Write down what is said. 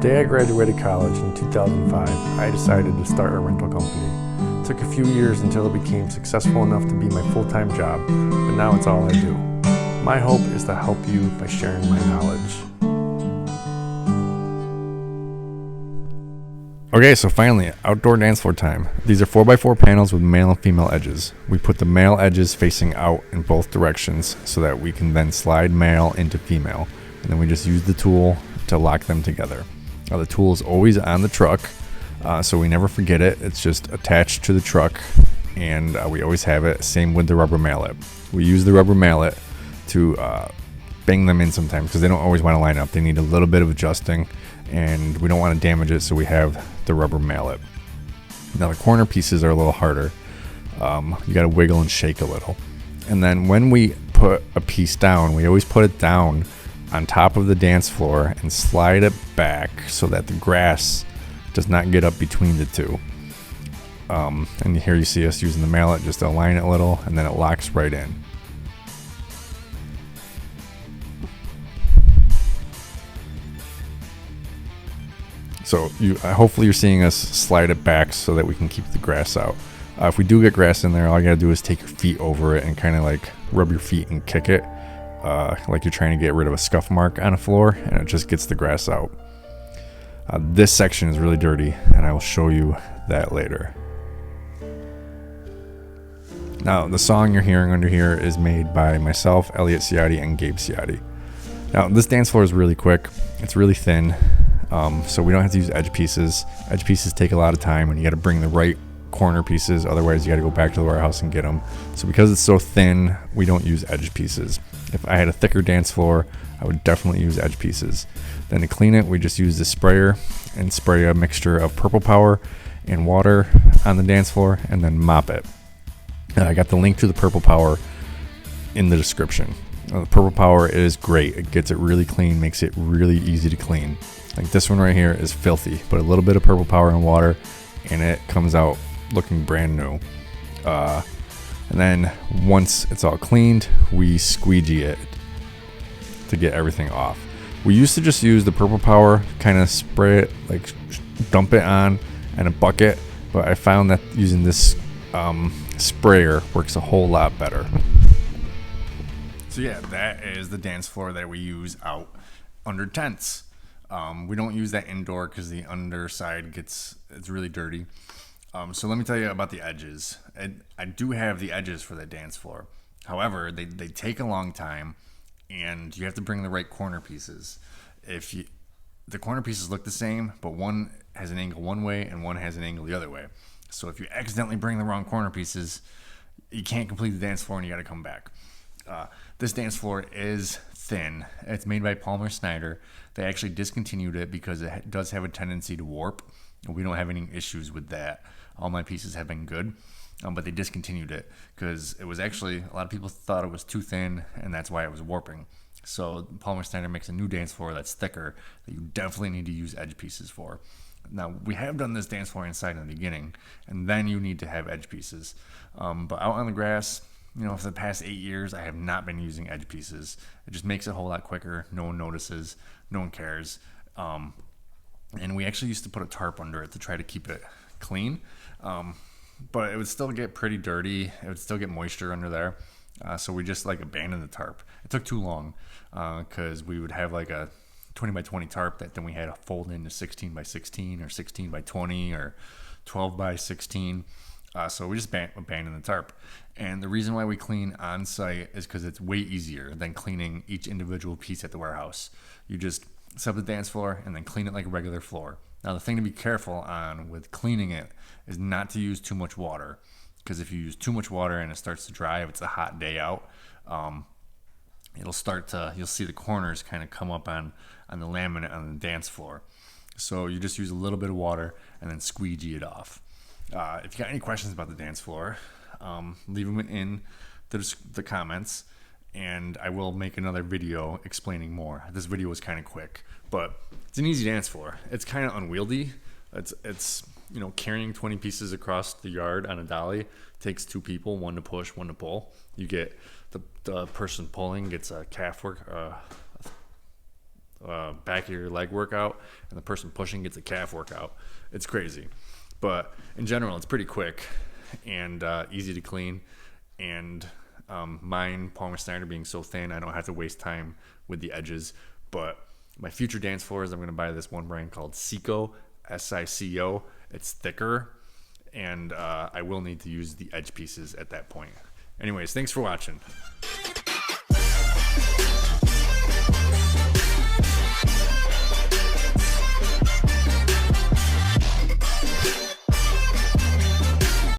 day I graduated college in 2005, I decided to start a rental company. It took a few years until it became successful enough to be my full-time job, but now it's all I do. My hope is to help you by sharing my knowledge. Okay, so finally, outdoor dance floor time. These are 4x4 panels with male and female edges. We put the male edges facing out in both directions so that we can then slide male into female. And then we just use the tool to lock them together. Now, the tool is always on the truck, so we never forget it. It's just attached to the truck, and we always have it. Same with the rubber mallet. We use the rubber mallet to bang them in sometimes because they don't always want to line up. They need a little bit of adjusting, and we don't want to damage it, so we have the rubber mallet. Now, the corner pieces are a little harder. You got to wiggle and shake a little. And then when we put a piece down, we always put it down on top of the dance floor and slide it back so that the grass does not get up between the two. And here you see us using the mallet just to align it a little, and then it locks right in. So hopefully you're seeing us slide it back so that we can keep the grass out. If we do get grass in there, all you gotta do is take your feet over it and kind of like rub your feet and kick it, like you're trying to get rid of a scuff mark on a floor, and it just gets the grass out. This section is really dirty, and I will show you that later. Now, the song you're hearing under here is made by myself, Elliot Ciotti, and Gabe Ciotti. Now, this dance floor is really quick. It's really thin. So we don't have to use edge pieces. Edge pieces take a lot of time, and you got to bring the right corner pieces. Otherwise, you got to go back to the warehouse and get them. So because it's so thin, we don't use edge pieces. If I had a thicker dance floor, I would definitely use edge pieces. Then to clean it, we just use the sprayer and spray a mixture of Purple Power and water on the dance floor, and then mop it. And I got the link to the Purple Power in the description. The Purple Power is great. It gets it really clean, makes it really easy to clean. Like this one right here is filthy. Put a little bit of Purple Power in water, and it comes out looking brand new. And then once it's all cleaned, we squeegee it to get everything off. We used to just use the Purple Power, kind of spray it, like dump it on in a bucket, but I found that using this sprayer works a whole lot better. So yeah, that is the dance floor that we use out under tents. We don't use that indoor because the underside it's really dirty. So let me tell you about the edges. I do have the edges for the dance floor. However, they take a long time, and you have to bring the right corner pieces. The corner pieces look the same, but one has an angle one way and one has an angle the other way. So if you accidentally bring the wrong corner pieces, you can't complete the dance floor, and you got to come back. This dance floor is thin. It's made by Palmer Snyder. They actually discontinued it because it does have a tendency to warp. We don't have any issues with that. All my pieces have been good, but they discontinued it because it was actually, a lot of people thought it was too thin, and that's why it was warping. So Palmer Snyder makes a new dance floor that's thicker that you definitely need to use edge pieces for. Now, we have done this dance floor inside in the beginning, and then you need to have edge pieces. But out on the grass, for the past 8 years, I have not been using edge pieces. It just makes it a whole lot quicker. No one notices. No one cares. And we actually used to put a tarp under it to try to keep it clean. But it would still get pretty dirty. It would still get moisture under there. So we just abandoned the tarp. It took too long because we would have like a 20 by 20 tarp that then we had to fold into 16 by 16 or 16 by 20 or 12 by 16. So we just abandoned the tarp. And the reason why we clean on site is because it's way easier than cleaning each individual piece at the warehouse. You just set up the dance floor and then clean it like a regular floor. Now, the thing to be careful on with cleaning it is not to use too much water, because if you use too much water and it starts to dry, if it's a hot day out, you'll see the corners kind of come up on the laminate on the dance floor. So you just use a little bit of water and then squeegee it off. If you got any questions about the dance floor, leave them in the comments, and I will make another video explaining more. This video was kind of quick, but it's an easy dance floor. It's kind of unwieldy. It's carrying 20 pieces across the yard on a dolly takes 2 people, one to push, one to pull. You get the person pulling gets a calf work, back of your leg workout, and the person pushing gets a calf workout. It's crazy. But in general, it's pretty quick and easy to clean. And mine, Palmer Snyder, being so thin, I don't have to waste time with the edges. But my future dance floors, I'm going to buy this one brand called Sico, S-I-C-O. It's thicker, and I will need to use the edge pieces at that point. Anyways, thanks for watching.